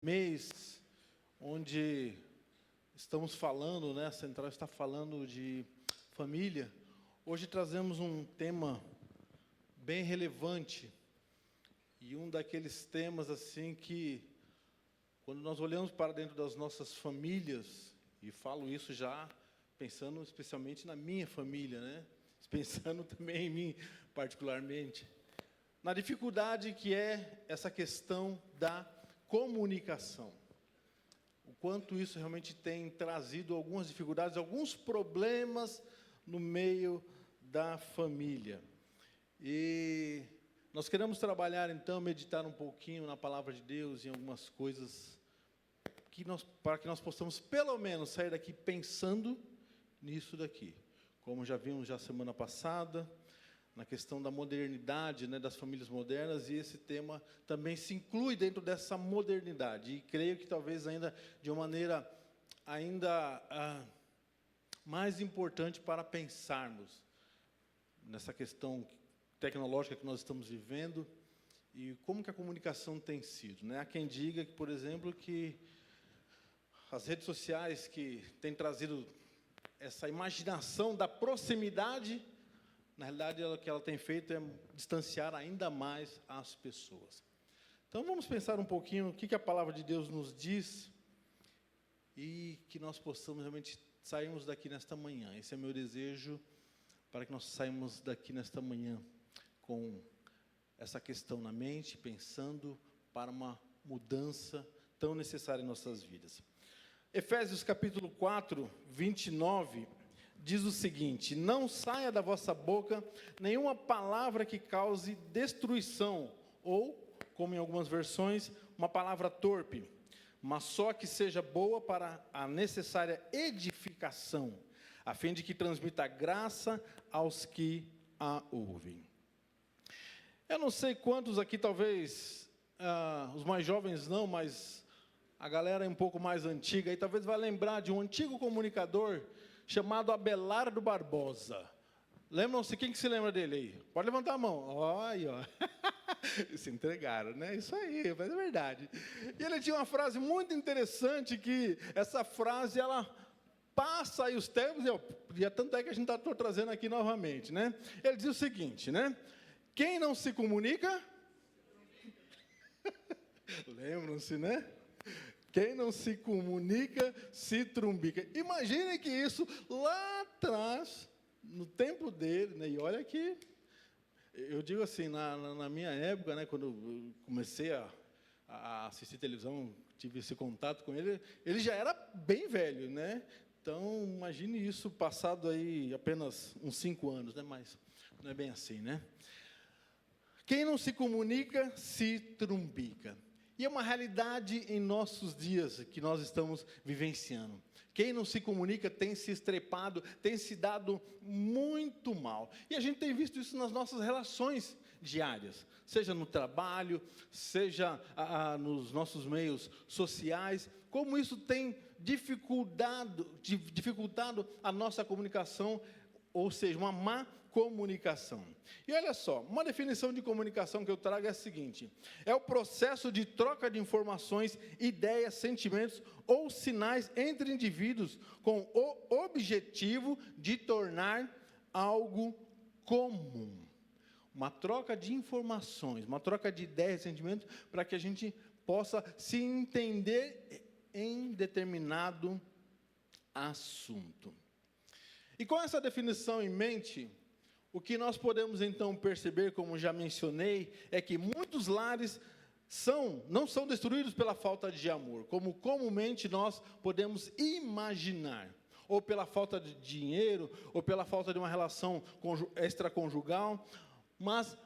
Mês onde estamos falando, né, a Central está falando de família. Hoje trazemos um tema bem relevante e um daqueles temas assim que, quando nós olhamos para dentro das nossas famílias, e falo isso já pensando especialmente na minha família, né, pensando também em mim particularmente, na dificuldade que é essa questão da comunicação. O quanto isso realmente tem trazido algumas dificuldades, alguns problemas no meio da família. E nós queremos trabalhar, então, meditar um pouquinho na palavra de Deus, em algumas coisas, para que nós possamos, pelo menos, sair daqui pensando nisso daqui. Como já vimos já semana passada, na questão da modernidade, né, das famílias modernas, e esse tema também se inclui dentro dessa modernidade, e creio que talvez ainda de uma maneira mais importante para pensarmos nessa questão tecnológica que nós estamos vivendo, e como que a comunicação tem sido, né? Há quem diga, que, por exemplo, que as redes sociais que têm trazido essa imaginação da proximidade, na realidade, o que ela tem feito é distanciar ainda mais as pessoas. Então, vamos pensar um pouquinho o que a palavra de Deus nos diz e que nós possamos realmente sairmos daqui nesta manhã. Esse é meu desejo, para que nós saímos daqui nesta manhã com essa questão na mente, pensando para uma mudança tão necessária em nossas vidas. Efésios capítulo 4, 29... diz o seguinte: não saia da vossa boca nenhuma palavra que cause destruição, ou, como em algumas versões, uma palavra torpe, mas só que seja boa para a necessária edificação, a fim de que transmita graça aos que a ouvem. Eu não sei quantos aqui, talvez, os mais jovens não, mas a galera um pouco mais antiga, aí talvez vai lembrar de um antigo comunicador chamado Abelardo Barbosa. Lembram-se? Quem que se lembra dele aí? Pode levantar a mão. Olha, ó. Se entregaram, né? Isso aí, mas é verdade. E ele tinha uma frase muito interessante, que essa frase, ela passa aí os tempos, e tanto é que a gente está trazendo aqui novamente, né? Ele diz o seguinte, né? Quem não se comunica... Lembram-se, né? Quem não se comunica, se trumbica. Imagine que isso lá atrás, no tempo dele, né? E olha que, eu digo assim, na minha época, né, quando eu comecei a assistir televisão, tive esse contato com ele, ele já era bem velho, né? Então, imagine isso passado aí apenas uns 5 anos, né? Mas não é bem assim, né? Quem não se comunica, se trumbica. E é uma realidade em nossos dias que nós estamos vivenciando. Quem não se comunica tem se estrepado, tem se dado muito mal. E a gente tem visto isso nas nossas relações diárias, seja no trabalho, seja nos nossos sociais, como isso tem dificultado a nossa comunicação, ou seja, uma má comunicação. E olha só, uma definição de comunicação que eu trago é a seguinte: é o processo de troca de informações, ideias, sentimentos ou sinais entre indivíduos com o objetivo de tornar algo comum. Uma troca de informações, uma troca de ideias e sentimentos para que a gente possa se entender em determinado assunto. E com essa definição em mente, o que nós podemos então perceber, como já mencionei, é que muitos lares não são destruídos pela falta de amor, como comumente nós podemos imaginar, ou pela falta de dinheiro, ou pela falta de uma relação extraconjugal, mas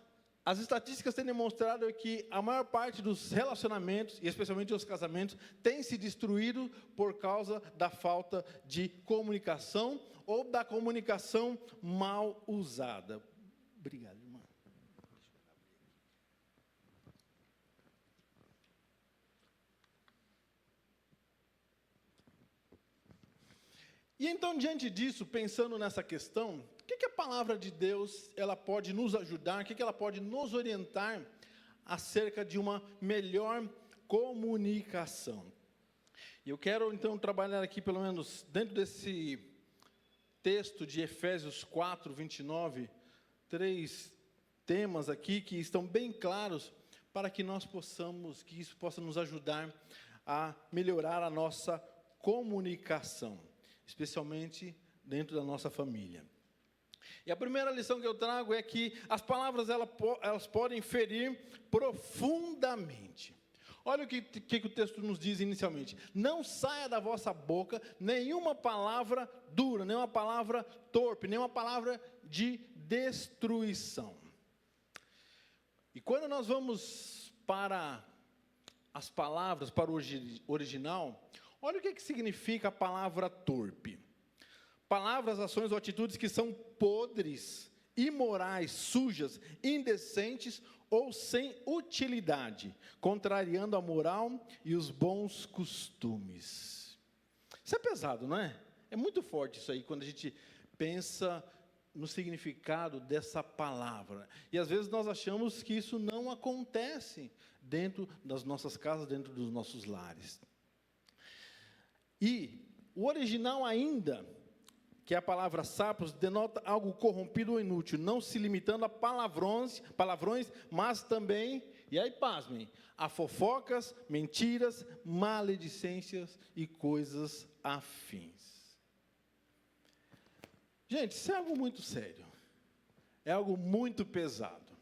as estatísticas têm demonstrado que a maior parte dos relacionamentos, e especialmente os casamentos, tem se destruído por causa da falta de comunicação ou da comunicação mal usada. Obrigado, irmã. E então, diante disso, pensando nessa questão, o que a palavra de Deus ela pode nos ajudar, o que ela pode nos orientar acerca de uma melhor comunicação. E eu quero, então, trabalhar aqui, pelo menos, dentro desse texto de Efésios 4, 29, 3 temas aqui que estão bem claros para que nós possamos, que isso possa nos ajudar a melhorar a nossa comunicação, especialmente dentro da nossa família. E a primeira lição que eu trago é que as palavras elas podem ferir profundamente. Olha o que o texto nos diz inicialmente. Não saia da vossa boca nenhuma palavra dura, nenhuma palavra torpe, nenhuma palavra de destruição. E quando nós vamos para as palavras, para o original, olha o que significa a palavra torpe. Palavras, ações ou atitudes que são podres, imorais, sujas, indecentes ou sem utilidade, contrariando a moral e os bons costumes. Isso é pesado, não é? É muito forte isso aí, quando a gente pensa no significado dessa palavra. E às vezes nós achamos que isso não acontece dentro das nossas casas, dentro dos nossos lares. E o original ainda, que é a palavra sapos, denota algo corrompido ou inútil, não se limitando a palavrões, mas também, e aí pasmem, a fofocas, mentiras, maledicências e coisas afins. Gente, isso é algo muito sério, é algo muito pesado.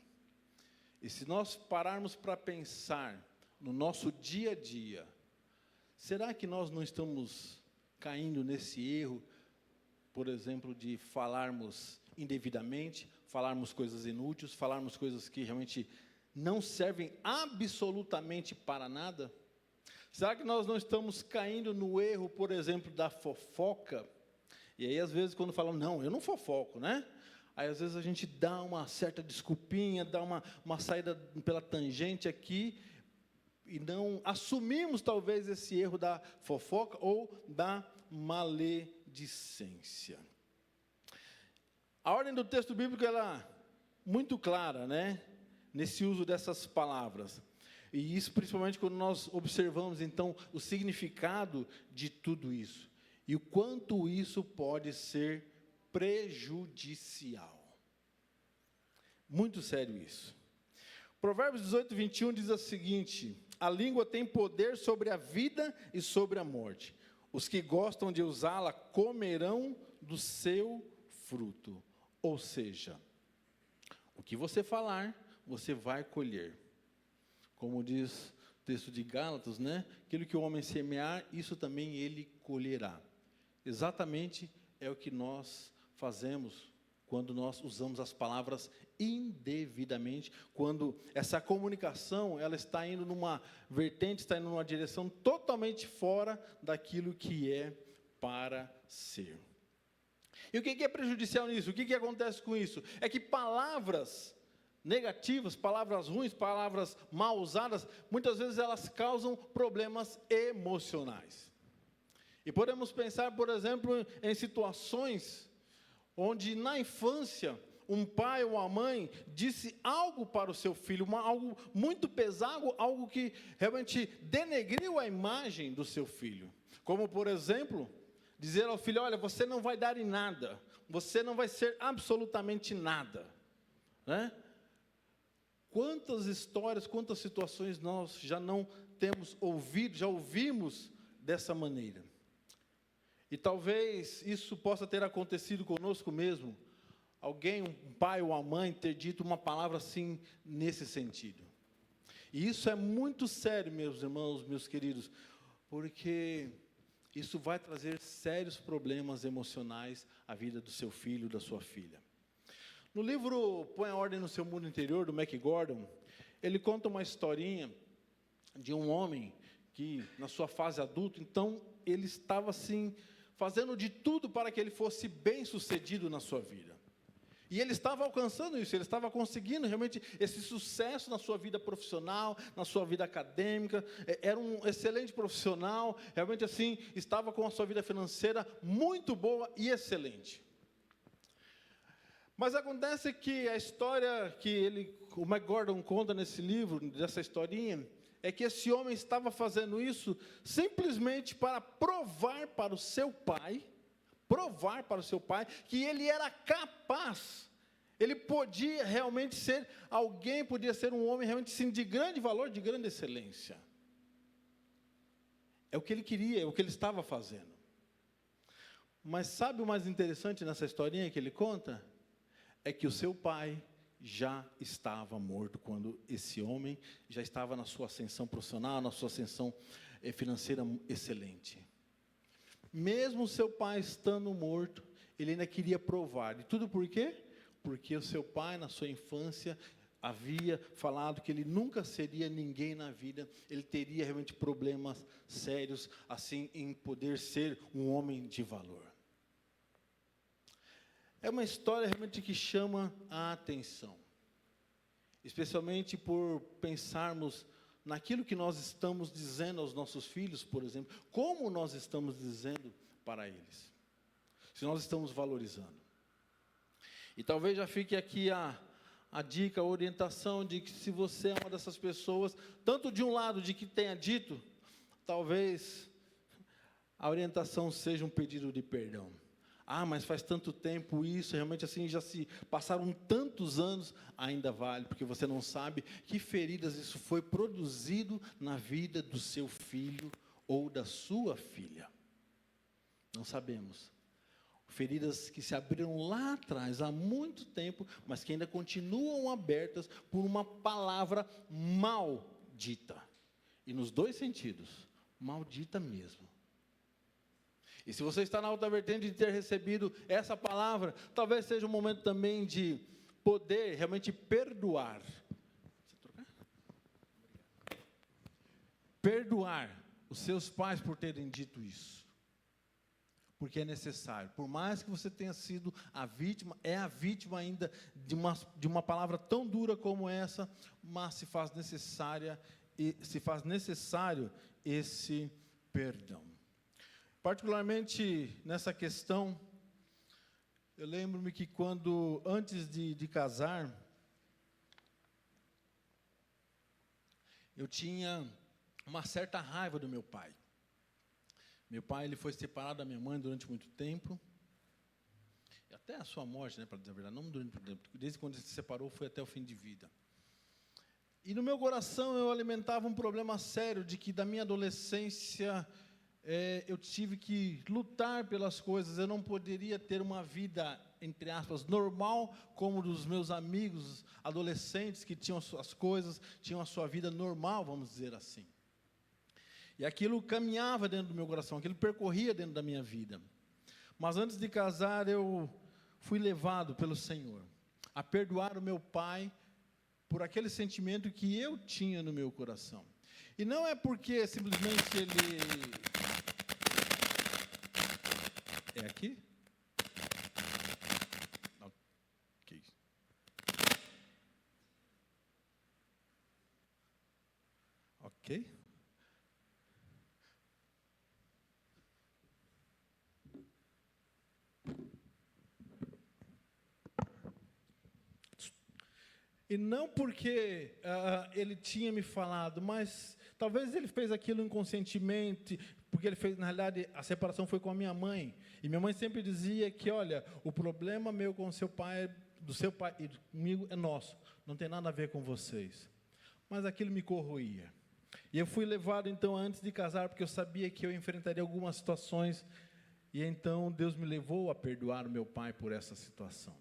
E se nós pararmos para pensar no nosso dia a dia, será que nós não estamos caindo nesse erro, por exemplo, de falarmos indevidamente, falarmos coisas inúteis, falarmos coisas que realmente não servem absolutamente para nada? Será que nós não estamos caindo no erro, por exemplo, da fofoca? E aí, às vezes, quando falam, não, eu não fofoco, né? Aí, às vezes, a gente dá uma certa desculpinha, dá uma saída pela tangente aqui, e não assumimos, talvez, esse erro da fofoca ou da maledicência. A ordem do texto bíblico, ela é muito clara, né? Nesse uso dessas palavras. E isso, principalmente, quando nós observamos, então, o significado de tudo isso. E o quanto isso pode ser prejudicial. Muito sério isso. Provérbios 18, 21 diz o seguinte: a língua tem poder sobre a vida e sobre a morte. Os que gostam de usá-la comerão do seu fruto. Ou seja, o que você falar, você vai colher. Como diz o texto de Gálatas, né? Aquilo que o homem semear, isso também ele colherá. Exatamente é o que nós fazemos quando nós usamos as palavras indevidamente, quando essa comunicação ela está indo numa vertente, está indo numa direção totalmente fora daquilo que é para ser. E o que é prejudicial nisso? O que acontece com isso? É que palavras negativas, palavras ruins, palavras mal usadas, muitas vezes elas causam problemas emocionais. E podemos pensar, por exemplo, em situações onde na infância um pai ou a mãe disse algo para o seu filho, algo muito pesado, algo que realmente denegriu a imagem do seu filho. Como, por exemplo, dizer ao filho, olha, você não vai dar em nada, você não vai ser absolutamente nada, né? Quantas histórias, quantas situações nós já não temos ouvido, já ouvimos dessa maneira. E talvez isso possa ter acontecido conosco mesmo. Alguém, um pai ou uma mãe, ter dito uma palavra assim, nesse sentido. E isso é muito sério, meus irmãos, meus queridos, porque isso vai trazer sérios problemas emocionais à vida do seu filho, da sua filha. No livro Põe a Ordem no Seu Mundo Interior, do Mac Gordon, ele conta uma historinha de um homem que, na sua fase adulta, então, ele estava assim, fazendo de tudo para que ele fosse bem-sucedido na sua vida. E ele estava alcançando isso, ele estava conseguindo realmente esse sucesso na sua vida profissional, na sua vida acadêmica, era um excelente profissional, realmente assim, estava com a sua vida financeira muito boa e excelente. Mas acontece que a história que o Mac Gordon conta nesse livro, dessa historinha, é que esse homem estava fazendo isso simplesmente para provar para o seu pai que ele era capaz, ele podia realmente ser alguém, podia ser um homem realmente sim, de grande valor, de grande excelência. É o que ele queria, é o que ele estava fazendo. Mas sabe o mais interessante nessa historinha que ele conta? É que o seu pai já estava morto quando esse homem já estava na sua ascensão profissional, na sua ascensão financeira excelente. Mesmo o seu pai estando morto, ele ainda queria provar. E tudo por quê? Porque o seu pai, na sua infância, havia falado que ele nunca seria ninguém na vida, ele teria realmente problemas sérios, assim, em poder ser um homem de valor. É uma história realmente que chama a atenção, especialmente por pensarmos naquilo que nós estamos dizendo aos nossos filhos, por exemplo, como nós estamos dizendo para eles, se nós estamos valorizando. E talvez já fique aqui a dica, a orientação de que se você é uma dessas pessoas, tanto de um lado de que tenha dito, talvez a orientação seja um pedido de perdão. Ah, mas faz tanto tempo isso, realmente assim, já se passaram tantos anos, ainda vale, porque você não sabe que feridas isso foi produzido na vida do seu filho ou da sua filha. Não sabemos. Feridas que se abriram lá atrás, há muito tempo, mas que ainda continuam abertas por uma palavra maldita. E nos dois sentidos, maldita mesmo. E se você está na alta vertente de ter recebido essa palavra, talvez seja um momento também de poder realmente perdoar. Perdoar os seus pais por terem dito isso. Porque é necessário. Por mais que você tenha sido a vítima, é a vítima ainda de uma palavra tão dura como essa, mas se faz necessário esse perdão. Particularmente nessa questão, eu lembro-me que antes de casar, eu tinha uma certa raiva do meu pai. Meu pai, ele foi separado da minha mãe durante muito tempo, e até a sua morte, né, para dizer a verdade, não durante muito tempo, desde quando ele se separou, foi até o fim de vida. E no meu coração eu alimentava um problema sério de que da minha adolescência eu tive que lutar pelas coisas, eu não poderia ter uma vida, entre aspas, normal, como dos meus amigos adolescentes que tinham as coisas, tinham a sua vida normal, vamos dizer assim. E aquilo caminhava dentro do meu coração, aquilo percorria dentro da minha vida. Mas antes de casar, eu fui levado pelo Senhor a perdoar o meu pai por aquele sentimento que eu tinha no meu coração. E não é porque simplesmente ele... É aqui? Ok. Ok? E não porque ele tinha me falado, mas talvez ele fez aquilo inconscientemente, porque ele fez, na realidade, a separação foi com a minha mãe. E minha mãe sempre dizia que, olha, o problema meu com o seu pai, do seu pai e comigo é nosso, não tem nada a ver com vocês. Mas aquilo me corroía. E eu fui levado, então, antes de casar, porque eu sabia que eu enfrentaria algumas situações, e então Deus me levou a perdoar o meu pai por essa situação.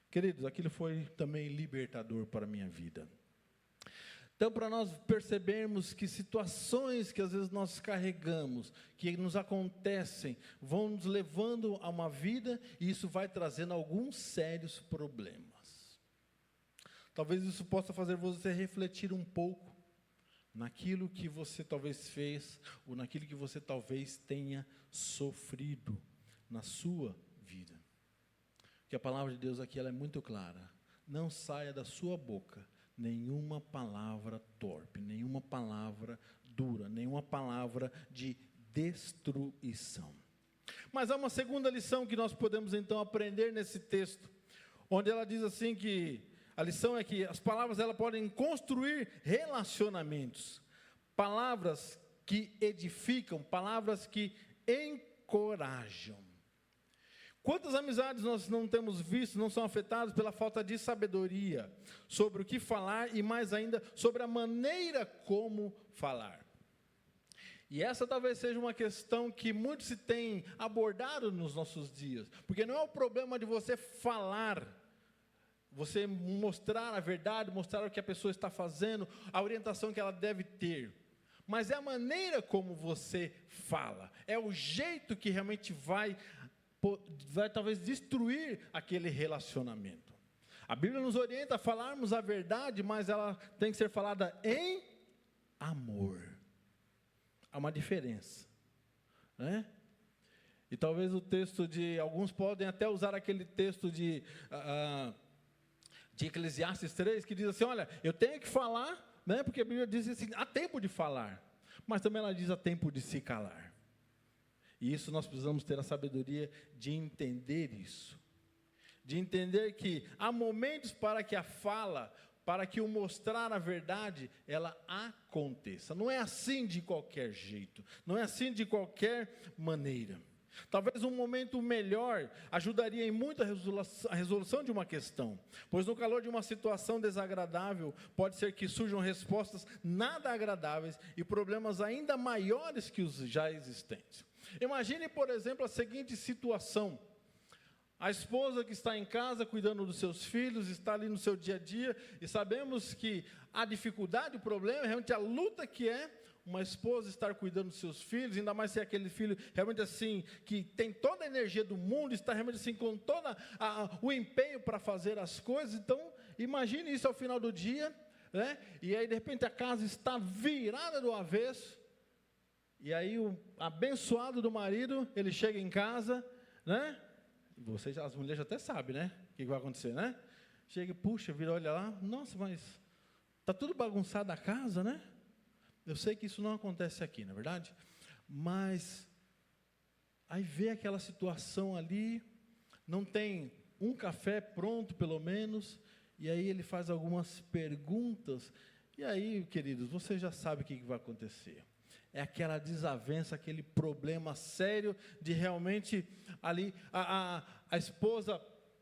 Queridos, aquilo foi também libertador para a minha vida. Então, para nós percebermos que situações que às vezes nós carregamos, que nos acontecem, vão nos levando a uma vida, e isso vai trazendo alguns sérios problemas. Talvez isso possa fazer você refletir um pouco naquilo que você talvez fez, ou naquilo que você talvez tenha sofrido na sua vida. Que a palavra de Deus aqui ela é muito clara. Não saia da sua boca nenhuma palavra torpe, nenhuma palavra dura, nenhuma palavra de destruição. Mas há uma segunda lição que nós podemos então aprender nesse texto, onde ela diz assim que A lição é que as palavras elas podem construir relacionamentos. Palavras que edificam, palavras que encorajam. Quantas amizades nós não temos visto, não são afetadas pela falta de sabedoria sobre o que falar e mais ainda sobre a maneira como falar. E essa talvez seja uma questão que muitos se têm abordado nos nossos dias, porque não é o problema de você falar, você mostrar a verdade, mostrar o que a pessoa está fazendo, a orientação que ela deve ter, mas é a maneira como você fala, é o jeito que realmente vai talvez destruir aquele relacionamento. A Bíblia nos orienta a falarmos a verdade, mas ela tem que ser falada em amor. Há uma diferença, né? E talvez o texto de, alguns podem até usar aquele texto de Eclesiastes 3, que diz assim, olha, eu tenho que falar, né? Porque a Bíblia diz assim, há tempo de falar, mas também ela diz há tempo de se calar. E isso nós precisamos ter a sabedoria de entender isso. De entender que há momentos para que a fala, para que o mostrar a verdade, ela aconteça. Não é assim de qualquer jeito. Não é assim de qualquer maneira. Talvez um momento melhor ajudaria em muito a resolução de uma questão. Pois no calor de uma situação desagradável, pode ser que surjam respostas nada agradáveis e problemas ainda maiores que os já existentes. Imagine, por exemplo, a seguinte situação. A esposa que está em casa cuidando dos seus filhos, está ali no seu dia a dia, e sabemos que a dificuldade, o problema, realmente a luta que é uma esposa estar cuidando dos seus filhos, ainda mais se é aquele filho realmente assim, que tem toda a energia do mundo, está realmente assim com todo o empenho para fazer as coisas. Então, imagine isso ao final do dia, né? E aí de repente a casa está virada do avesso, e aí o abençoado do marido, ele chega em casa, né? Vocês, as mulheres já até sabem, né? O que vai acontecer, né? Chega, puxa, vira, olha lá, nossa, mas está tudo bagunçado a casa, né? Eu sei que isso não acontece aqui, não é verdade? Mas aí vê aquela situação ali, não tem um café pronto, pelo menos, e aí ele faz algumas perguntas, e aí, queridos, você já sabe o que vai acontecer. É aquela desavença, aquele problema sério de realmente ali a esposa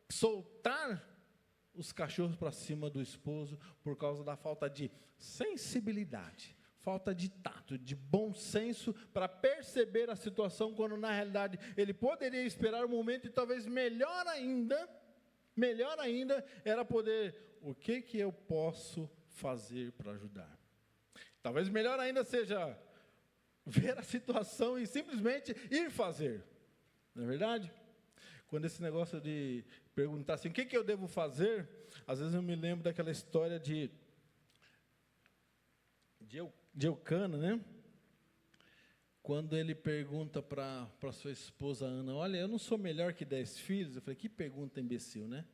soltar os cachorros para cima do esposo por causa da falta de sensibilidade, falta de tato, de bom senso para perceber a situação, quando na realidade ele poderia esperar um momento e talvez melhor ainda era poder, o que eu posso fazer para ajudar? Talvez melhor ainda seja ver a situação e simplesmente ir fazer, não é verdade? Quando esse negócio de perguntar assim, o que eu devo fazer, às vezes eu me lembro daquela história de Eucana, né? Quando ele pergunta para sua esposa Ana, olha, eu não sou melhor que 10 filhos, eu falei, que pergunta imbecil, né?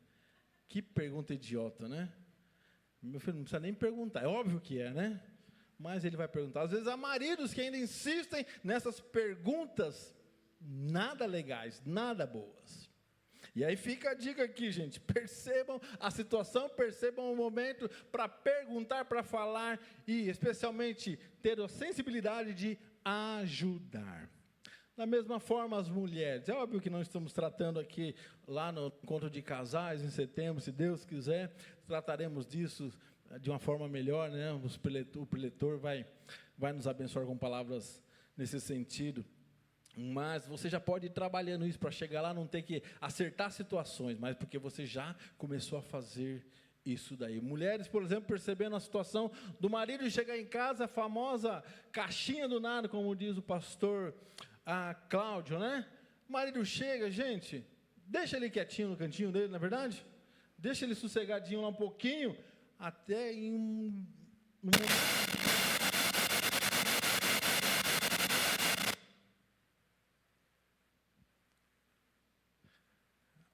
Que pergunta idiota, né? Meu filho não precisa nem perguntar, é óbvio que é, né? Mas ele vai perguntar. Às vezes há maridos que ainda insistem nessas perguntas nada legais, nada boas. E aí fica a dica aqui, gente, percebam a situação, percebam o momento para perguntar, para falar e especialmente ter a sensibilidade de ajudar. Da mesma forma as mulheres, é óbvio que não estamos tratando aqui lá no encontro de casais em setembro, se Deus quiser, trataremos disso de uma forma melhor, né? O preletor vai nos abençoar com palavras nesse sentido. Mas você já pode ir trabalhando isso para chegar lá, não ter que acertar situações, mas porque você já começou a fazer isso daí. Mulheres, por exemplo, percebendo a situação do marido chegar em casa, a famosa caixinha do nada, como diz o pastor Cláudio, né? O marido chega, gente, deixa ele quietinho no cantinho dele, não é verdade? Deixa ele sossegadinho lá um pouquinho, até em um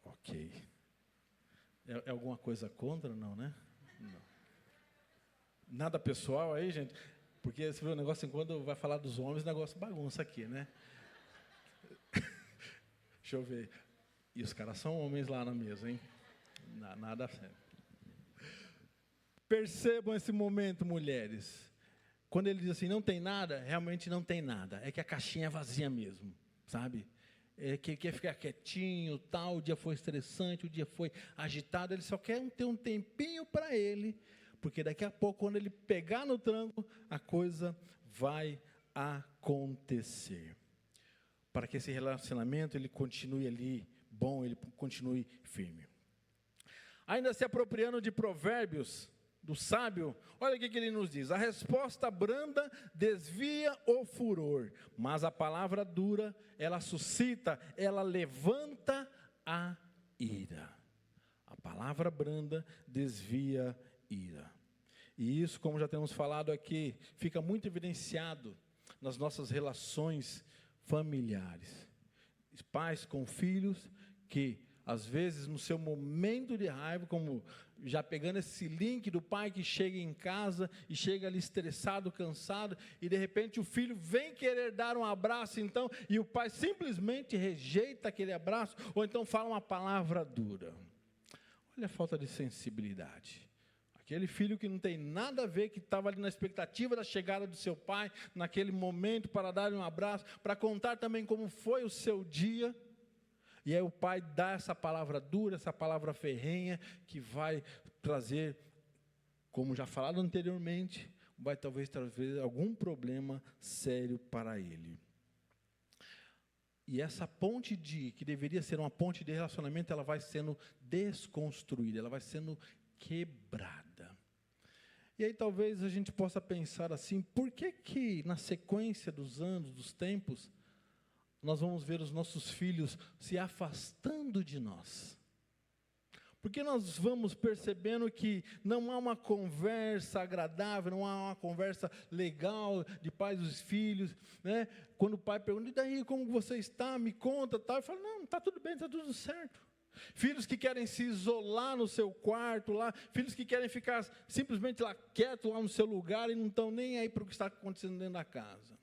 ok. É alguma coisa contra? Não, né? Não. Nada pessoal aí, gente? Porque você vê o negócio, quando vai falar dos homens, o negócio bagunça aqui, né? Deixa eu ver. E os caras são homens lá na mesa, hein? Nada sério. Percebam esse momento, mulheres. Quando ele diz assim, não tem nada, realmente não tem nada. É que a caixinha é vazia mesmo, sabe? É que quer ficar quietinho, tal, o dia foi estressante, o dia foi agitado, ele só quer ter um tempinho para ele, porque daqui a pouco, quando ele pegar no tranco, a coisa vai acontecer. Para que esse relacionamento ele continue ali bom, ele continue firme. Ainda se apropriando de provérbios do sábio, olha o que ele nos diz: a resposta branda desvia o furor, mas a palavra dura, ela suscita, ela levanta a ira. A palavra branda desvia ira. E isso, como já temos falado aqui, fica muito evidenciado nas nossas relações familiares. Pais com filhos que, às vezes, no seu momento de raiva, como já pegando esse link do pai que chega em casa e chega ali estressado, cansado, e de repente o filho vem querer dar um abraço, então, e o pai simplesmente rejeita aquele abraço, ou então fala uma palavra dura. Olha a falta de sensibilidade. Aquele filho que não tem nada a ver, que estava ali na expectativa da chegada do seu pai, naquele momento, para dar um abraço, para contar também como foi o seu dia. E aí o pai dá essa palavra dura, essa palavra ferrenha, que vai trazer, como já falado anteriormente, vai talvez trazer algum problema sério para ele. E essa ponte que deveria ser uma ponte de relacionamento, ela vai sendo desconstruída, ela vai sendo quebrada. E aí talvez a gente possa pensar assim, por que na sequência dos anos, dos tempos, nós vamos ver os nossos filhos se afastando de nós? Porque nós vamos percebendo que não há uma conversa agradável, não há uma conversa legal de pais e filhos, né? Quando o pai pergunta, e daí, como você está? Me conta, tal. Eu falo, não, está tudo bem, está tudo certo. Filhos que querem se isolar no seu quarto lá, filhos que querem ficar simplesmente lá quieto lá no seu lugar e não estão nem aí para o que está acontecendo dentro da casa.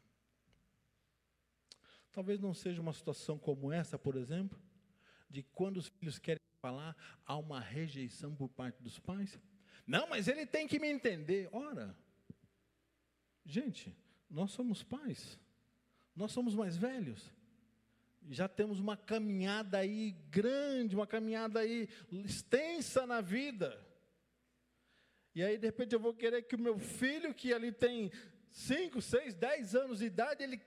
Talvez não seja uma situação como essa, por exemplo, de quando os filhos querem falar, há uma rejeição por parte dos pais. Não, mas ele tem que me entender. Ora, gente, nós somos pais, nós somos mais velhos, já temos uma caminhada aí grande, uma caminhada aí extensa na vida. E aí, de repente, eu vou querer que o meu filho, que ali tem 5, 6, 10 anos de idade,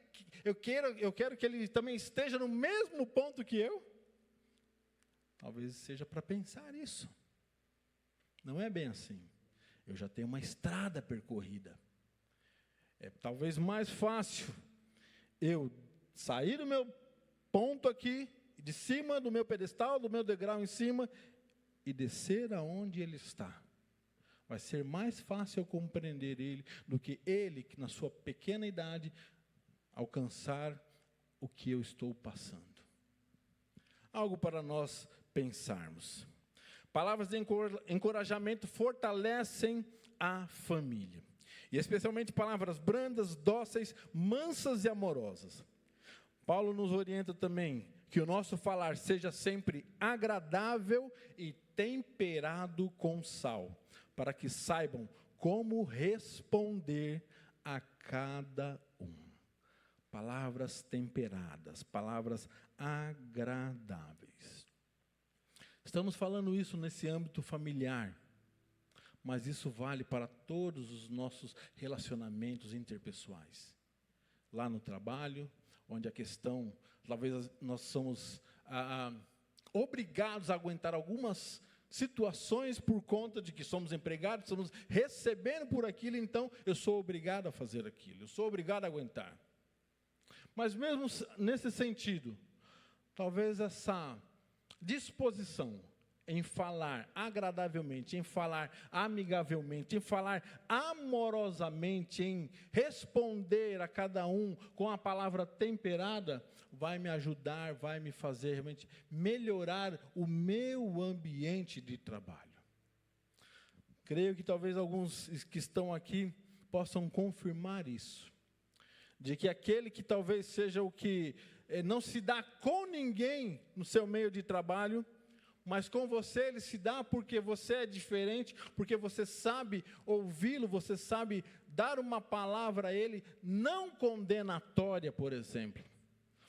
eu quero que ele também esteja no mesmo ponto que eu. Talvez seja para pensar isso. Não é bem assim. Eu já tenho uma estrada percorrida. É talvez mais fácil eu sair do meu ponto aqui, de cima do meu pedestal, do meu degrau em cima, e descer aonde ele está. Vai ser mais fácil eu compreender ele, do que ele, que na sua pequena idade, alcançar o que eu estou passando. Algo para nós pensarmos. Palavras de encorajamento fortalecem a família. E especialmente palavras brandas, dóceis, mansas e amorosas. Paulo nos orienta também que o nosso falar seja sempre agradável e temperado com sal, para que saibam como responder a cada um. Palavras temperadas, palavras agradáveis. Estamos falando isso nesse âmbito familiar, mas isso vale para todos os nossos relacionamentos interpessoais. Lá no trabalho, onde a questão, talvez nós somos obrigados a aguentar algumas situações por conta de que somos empregados, estamos recebendo por aquilo, então eu sou obrigado a fazer aquilo, eu sou obrigado a aguentar. Mas mesmo nesse sentido, talvez essa disposição em falar agradavelmente, em falar amigavelmente, em falar amorosamente, em responder a cada um com a palavra temperada, vai me ajudar, vai me fazer realmente melhorar o meu ambiente de trabalho. Creio que talvez alguns que estão aqui possam confirmar isso, de que aquele que talvez seja o que não se dá com ninguém no seu meio de trabalho, mas com você ele se dá porque você é diferente, porque você sabe ouvi-lo, você sabe dar uma palavra a ele, não condenatória, por exemplo.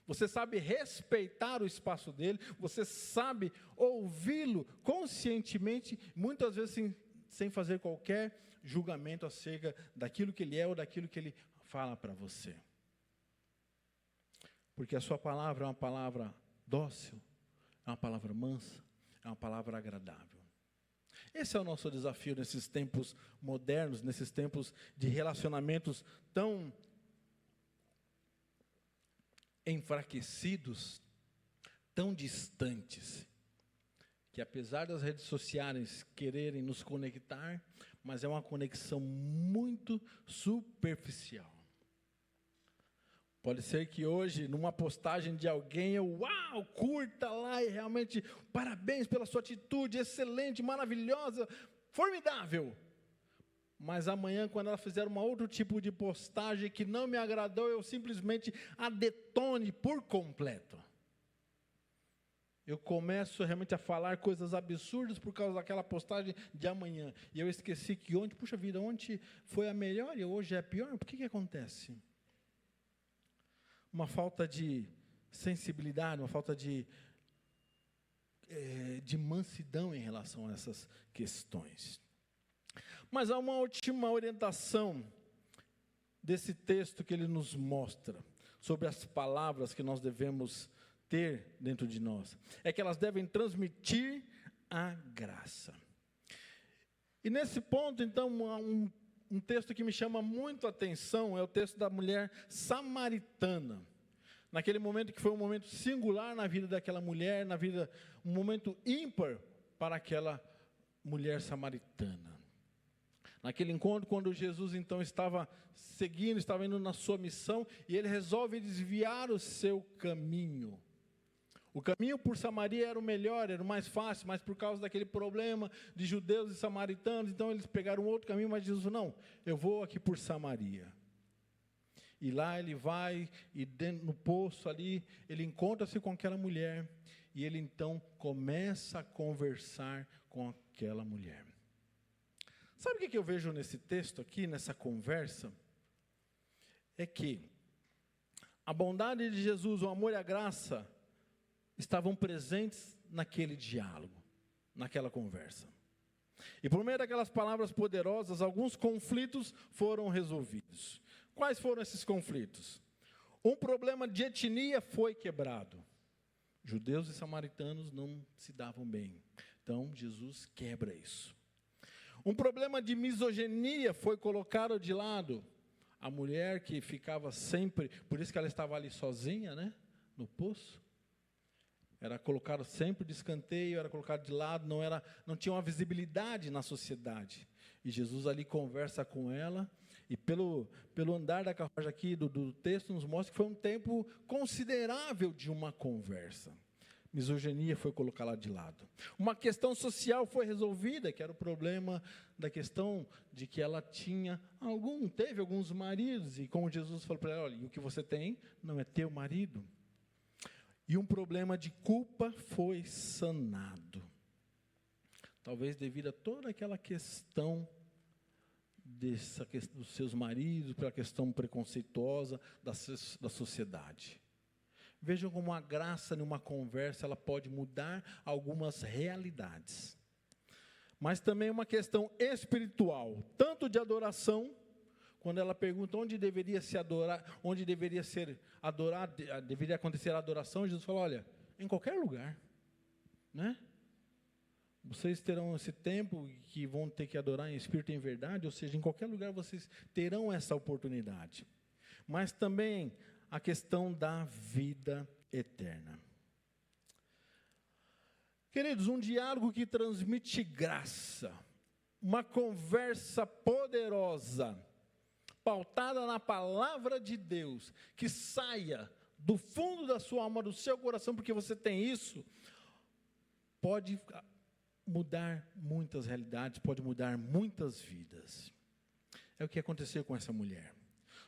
Você sabe respeitar o espaço dele, você sabe ouvi-lo conscientemente, muitas vezes sem fazer qualquer julgamento acerca daquilo que ele é ou daquilo que ele fala para você. Porque a sua palavra é uma palavra dócil, é uma palavra mansa, é uma palavra agradável. Esse é o nosso desafio nesses tempos modernos, nesses tempos de relacionamentos tão enfraquecidos, tão distantes, que apesar das redes sociais quererem nos conectar, mas é uma conexão muito superficial. Pode ser que hoje, numa postagem de alguém, uau, curta lá e realmente, parabéns pela sua atitude, excelente, maravilhosa, formidável. Mas amanhã, quando ela fizer um outro tipo de postagem que não me agradou, eu simplesmente a detone por completo. Eu começo realmente a falar coisas absurdas por causa daquela postagem de amanhã. E eu esqueci que ontem, puxa vida, ontem foi a melhor e hoje é a pior. Por que acontece? Uma falta de sensibilidade, uma falta de mansidão em relação a essas questões. Mas há uma última orientação desse texto que ele nos mostra, sobre as palavras que nós devemos ter dentro de nós. É que elas devem transmitir a graça. E nesse ponto, então, um texto que me chama muito a atenção é o texto da mulher samaritana. Naquele momento que foi um momento singular na vida daquela mulher, um momento ímpar para aquela mulher samaritana. Naquele encontro, quando Jesus então estava seguindo, estava indo na sua missão, e ele resolve desviar o seu caminho. O caminho por Samaria era o melhor, era o mais fácil, mas por causa daquele problema de judeus e samaritanos, então eles pegaram outro caminho, mas Jesus, não, eu vou aqui por Samaria. E lá ele vai, e dentro, no poço ali, ele encontra-se com aquela mulher, e ele então começa a conversar com aquela mulher. Sabe o que eu vejo nesse texto aqui, nessa conversa? É que a bondade de Jesus, o amor e a graça estavam presentes naquele diálogo, naquela conversa. E por meio daquelas palavras poderosas, alguns conflitos foram resolvidos. Quais foram esses conflitos? Um problema de etnia foi quebrado. Judeus e samaritanos não se davam bem. Então, Jesus quebra isso. Um problema de misoginia foi colocado de lado. A mulher que ficava sempre, por isso que ela estava ali sozinha, né, no poço, era colocado sempre de escanteio, era colocado de lado, não tinha uma visibilidade na sociedade. E Jesus ali conversa com ela, e pelo andar da carruagem aqui do texto, nos mostra que foi um tempo considerável de uma conversa. Misoginia foi colocada de lado. Uma questão social foi resolvida, que era o problema da questão de que ela teve alguns maridos, e como Jesus falou para ela, olha, o que você tem não é teu marido. E um problema de culpa foi sanado. Talvez devido a toda aquela questão dos seus maridos, pela questão preconceituosa da sociedade. Vejam como a graça numa conversa, ela pode mudar algumas realidades. Mas também uma questão espiritual, tanto de adoração, quando ela pergunta onde deveria se adorar, onde deveria ser adorado, deveria acontecer a adoração, Jesus falou, olha, em qualquer lugar, né? Vocês terão esse tempo que vão ter que adorar em espírito e em verdade, ou seja, em qualquer lugar vocês terão essa oportunidade. Mas também a questão da vida eterna. Queridos, um diálogo que transmite graça, uma conversa poderosa, pautada na palavra de Deus, que saia do fundo da sua alma, do seu coração, porque você tem isso, pode mudar muitas realidades, pode mudar muitas vidas. É o que aconteceu com essa mulher.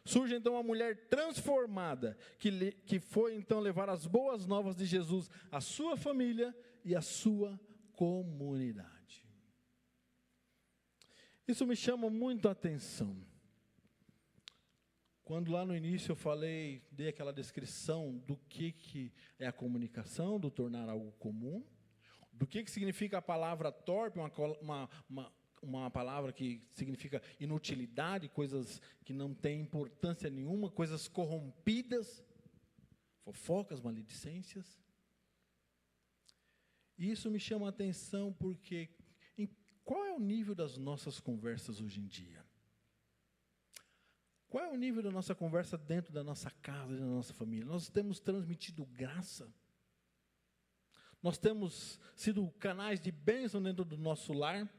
Surge então uma mulher transformada, que foi então levar as boas novas de Jesus à sua família e à sua comunidade. Isso me chama muito a atenção. Quando lá no início eu dei aquela descrição do que é a comunicação, do tornar algo comum, do que significa a palavra torpe, uma palavra que significa inutilidade, coisas que não têm importância nenhuma, coisas corrompidas, fofocas, maledicências. E isso me chama a atenção porque qual é o nível das nossas conversas hoje em dia? Qual é o nível da nossa conversa dentro da nossa casa, da nossa família? Nós temos transmitido graça? Nós temos sido canais de bênção dentro do nosso lar?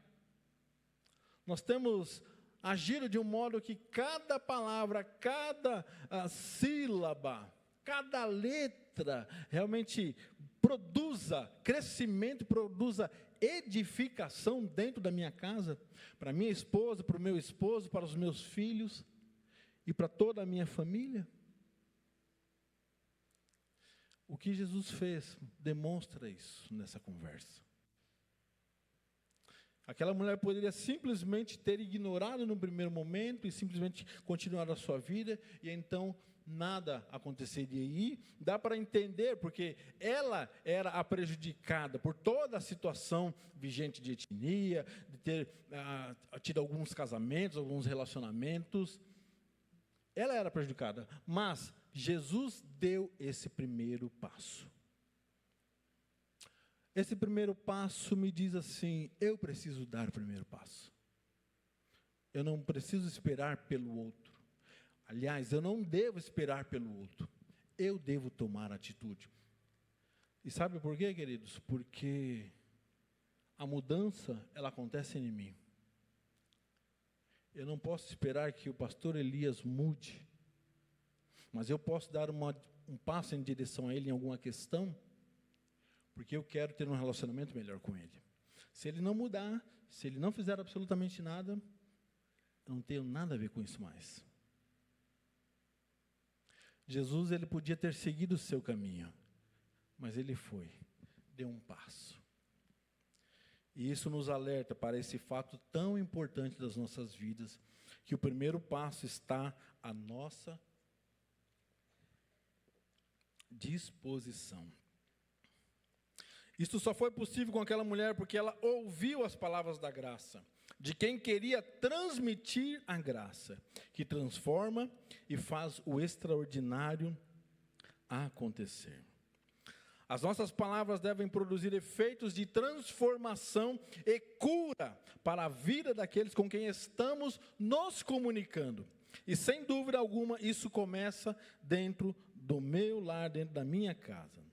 Nós temos agido de um modo que cada palavra, cada sílaba, cada letra realmente produza crescimento, produza edificação dentro da minha casa, para minha esposa, para o meu esposo, para os meus filhos e para toda a minha família? O que Jesus fez demonstra isso nessa conversa. Aquela mulher poderia simplesmente ter ignorado no primeiro momento e simplesmente continuar a sua vida, e então nada aconteceria aí. Dá para entender, porque ela era a prejudicada por toda a situação vigente de etnia, de ter tido alguns casamentos, alguns relacionamentos. Ela era prejudicada, mas Jesus deu esse primeiro passo. Esse primeiro passo me diz assim: eu preciso dar o primeiro passo. Eu não preciso esperar pelo outro. Aliás, eu não devo esperar pelo outro. Eu devo tomar atitude. E sabe por quê, queridos? Porque a mudança, ela acontece em mim. Eu não posso esperar que o pastor Elias mude, mas eu posso dar um passo em direção a ele em alguma questão, porque eu quero ter um relacionamento melhor com ele. Se ele não mudar, se ele não fizer absolutamente nada, eu não tenho nada a ver com isso mais. Jesus, ele podia ter seguido o seu caminho, mas ele deu um passo. E isso nos alerta para esse fato tão importante das nossas vidas, que o primeiro passo está à nossa disposição. Isso só foi possível com aquela mulher porque ela ouviu as palavras da graça, de quem queria transmitir a graça, que transforma e faz o extraordinário acontecer. As nossas palavras devem produzir efeitos de transformação e cura para a vida daqueles com quem estamos nos comunicando. E sem dúvida alguma, isso começa dentro do meu lar, dentro da minha casa.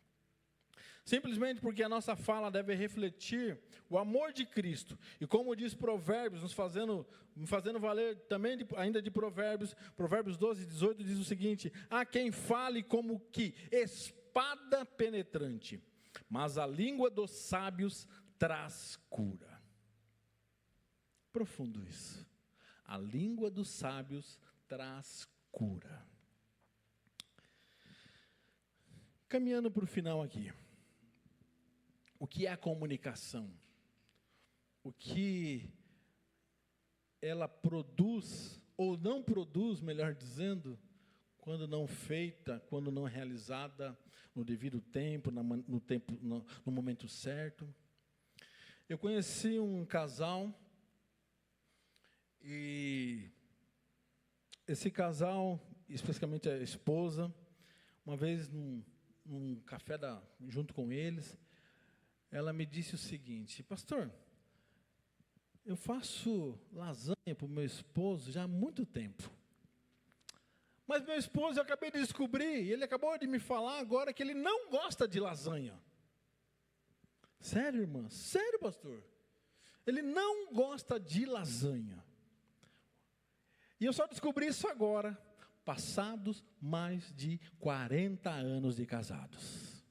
Simplesmente porque a nossa fala deve refletir o amor de Cristo. E como diz Provérbios, me fazendo valer também ainda de Provérbios 12, 18, diz o seguinte: há quem fale como que espada penetrante, mas a língua dos sábios traz cura. Profundo isso. A língua dos sábios traz cura. Caminhando para o final aqui. O que é a comunicação? O que ela produz, ou não produz, melhor dizendo, quando não feita, quando não realizada no devido tempo, no momento certo. Eu conheci um casal, e esse casal, especificamente a esposa, uma vez num café junto com eles, ela me disse o seguinte: pastor, eu faço lasanha para o meu esposo já há muito tempo. Mas meu esposo, eu acabei de descobrir, ele acabou de me falar agora que ele não gosta de lasanha. Sério, irmã? Sério, pastor? Ele não gosta de lasanha. E eu só descobri isso agora, passados mais de 40 anos de casados.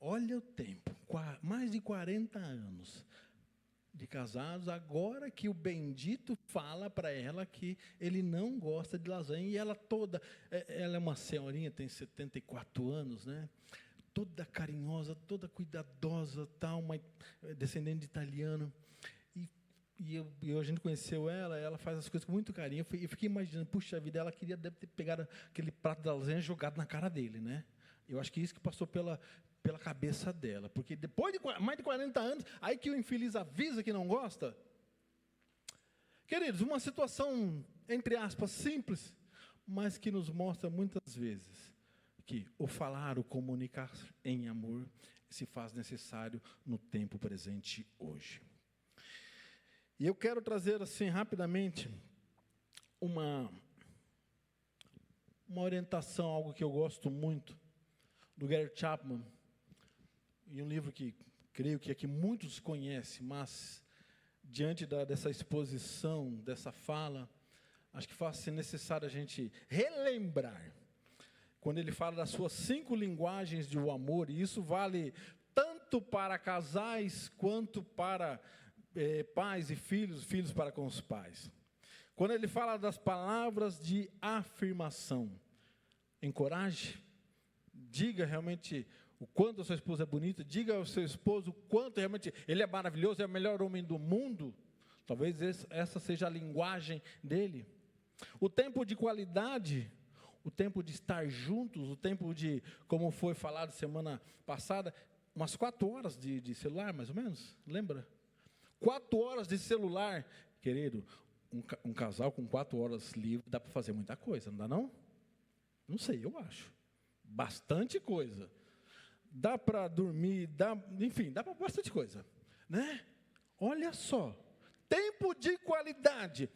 Olha o tempo, mais de 40 anos de casados, agora que o bendito fala para ela que ele não gosta de lasanha, e ela é uma senhorinha, tem 74 anos, né? toda carinhosa, toda cuidadosa, tal, uma descendente de italiano. E a gente conheceu ela faz as coisas com muito carinho. Eu fiquei imaginando, puxa vida, ela deve ter pegado aquele prato da lasanha e jogado na cara dele, né? Eu acho que isso que passou pela cabeça dela. Porque depois de mais de 40 anos, aí que o infeliz avisa que não gosta. Queridos, uma situação, entre aspas, simples, mas que nos mostra muitas vezes que o falar, o comunicar em amor se faz necessário no tempo presente hoje. E eu quero trazer, assim, rapidamente, uma orientação, algo que eu gosto muito, do Gary Chapman, em um livro que creio que aqui muitos conhecem, mas, diante dessa exposição, dessa fala, acho que faz-se necessário a gente relembrar, quando ele fala das suas 5 linguagens de o amor, e isso vale tanto para casais, quanto para pais e filhos para com os pais. Quando ele fala das palavras de afirmação, encoraje, diga realmente o quanto a sua esposa é bonita, diga ao seu esposo o quanto realmente ele é maravilhoso, é o melhor homem do mundo. Talvez essa seja a linguagem dele. O tempo de qualidade, o tempo de estar juntos, o tempo de, como foi falado semana passada, umas 4 horas de celular, mais ou menos, lembra? 4 horas de celular, querido, um casal com 4 horas livre, dá para fazer muita coisa, não dá não? Não sei, eu acho. Bastante coisa. Dá para dormir, enfim, dá para bastante coisa, né? Olha só, tempo de qualidade,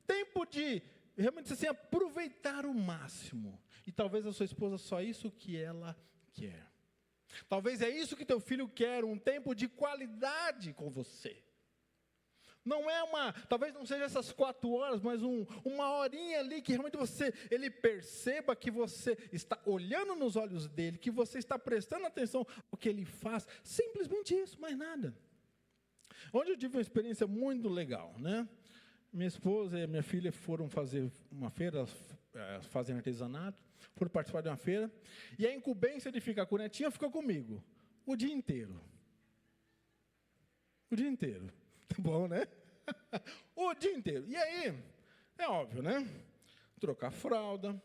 tempo de realmente assim, aproveitar o máximo. E talvez a sua esposa só isso que ela quer. Talvez é isso que teu filho quer, um tempo de qualidade com você. Não é talvez não seja essas 4 horas, mas uma horinha ali que realmente ele perceba que você está olhando nos olhos dele, que você está prestando atenção ao que ele faz, simplesmente isso, mais nada. Onde eu tive uma experiência muito legal, né? Minha esposa e minha filha foram fazer uma feira, fazem artesanato, foram participar de uma feira, e a incumbência de ficar com o netinho ficou comigo, o dia inteiro. O dia inteiro. Bom, né? O dia inteiro. E aí, é óbvio, né? Trocar fralda,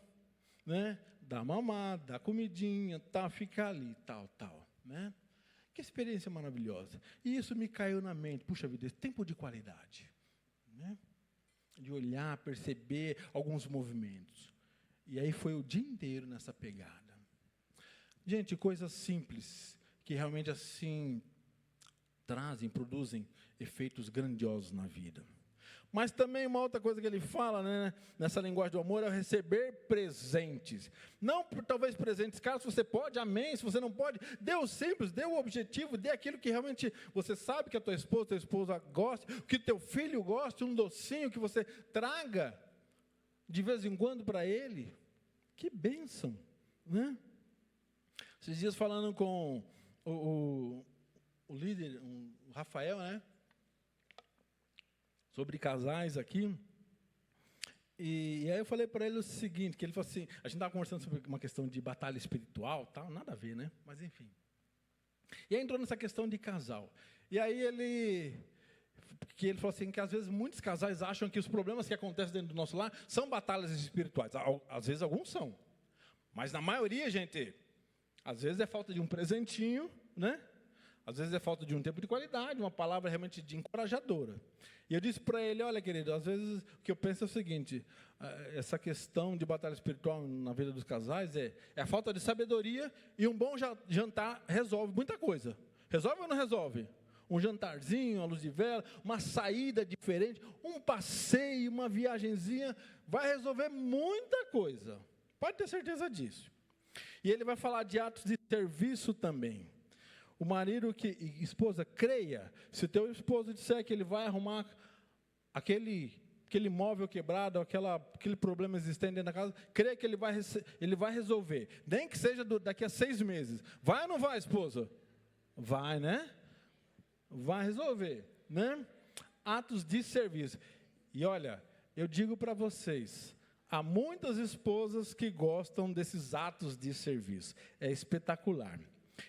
né? Dar mamada, dar comidinha, tal, ficar ali, tal, né? Que experiência maravilhosa. E isso me caiu na mente. Puxa vida, esse tempo de qualidade, né? De olhar, perceber alguns movimentos. E aí foi o dia inteiro nessa pegada. Gente, coisas simples, que realmente assim produzem efeitos grandiosos na vida. Mas também uma outra coisa que ele fala, né, nessa linguagem do amor, é o receber presentes. Não talvez presentes caros, se você pode, amém. Se você não pode, dê o simples, dê o objetivo, dê aquilo que realmente você sabe que a tua esposa gosta, que teu filho gosta, um docinho que você traga de vez em quando para ele. Que bênção, né? Esses dias falando com o líder, o Rafael, né? Sobre casais aqui. E aí eu falei para ele o seguinte, que ele falou assim, a gente estava conversando sobre uma questão de batalha espiritual, tal, nada a ver, né? Mas enfim. E aí entrou nessa questão de casal. E aí ele falou assim, que às vezes muitos casais acham que os problemas que acontecem dentro do nosso lar são batalhas espirituais. Às vezes alguns são. Mas na maioria, gente, às vezes é falta de um presentinho, né? Às vezes é falta de um tempo de qualidade, uma palavra realmente de encorajadora. E eu disse para ele, olha, querido, às vezes o que eu penso é o seguinte, essa questão de batalha espiritual na vida dos casais é a falta de sabedoria, e um bom jantar resolve muita coisa. Resolve ou não resolve? Um jantarzinho, uma luz de vela, uma saída diferente, um passeio, uma viagenzinha, vai resolver muita coisa. Pode ter certeza disso. E ele vai falar de atos de serviço também. O marido esposa, creia, se o teu esposo disser que ele vai arrumar aquele móvel quebrado, aquele problema existente dentro da casa, creia que ele vai resolver. Nem que seja daqui a 6 meses. Vai ou não vai, esposa? Vai, né? Vai resolver, né? Atos de serviço. E olha, eu digo para vocês, há muitas esposas que gostam desses atos de serviço. É espetacular.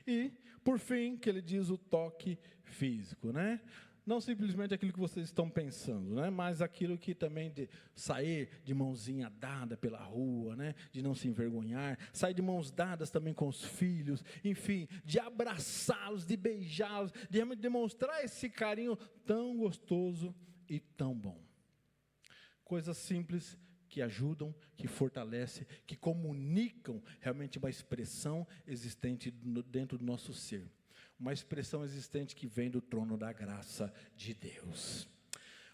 E, por fim, que ele diz o toque físico, né? Não simplesmente aquilo que vocês estão pensando, né? Mas aquilo que também de sair de mãozinha dada pela rua, né? De não se envergonhar, sair de mãos dadas também com os filhos, enfim, de abraçá-los, de beijá-los, de realmente demonstrar esse carinho tão gostoso e tão bom. Coisas simples que ajudam, que fortalecem, que comunicam realmente uma expressão existente dentro do nosso ser. Uma expressão existente que vem do trono da graça de Deus.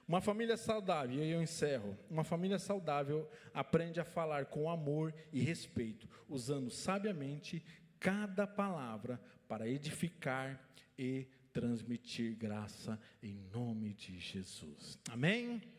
Uma família saudável, e aí eu encerro, uma família saudável aprende a falar com amor e respeito, usando sabiamente cada palavra para edificar e transmitir graça em nome de Jesus. Amém?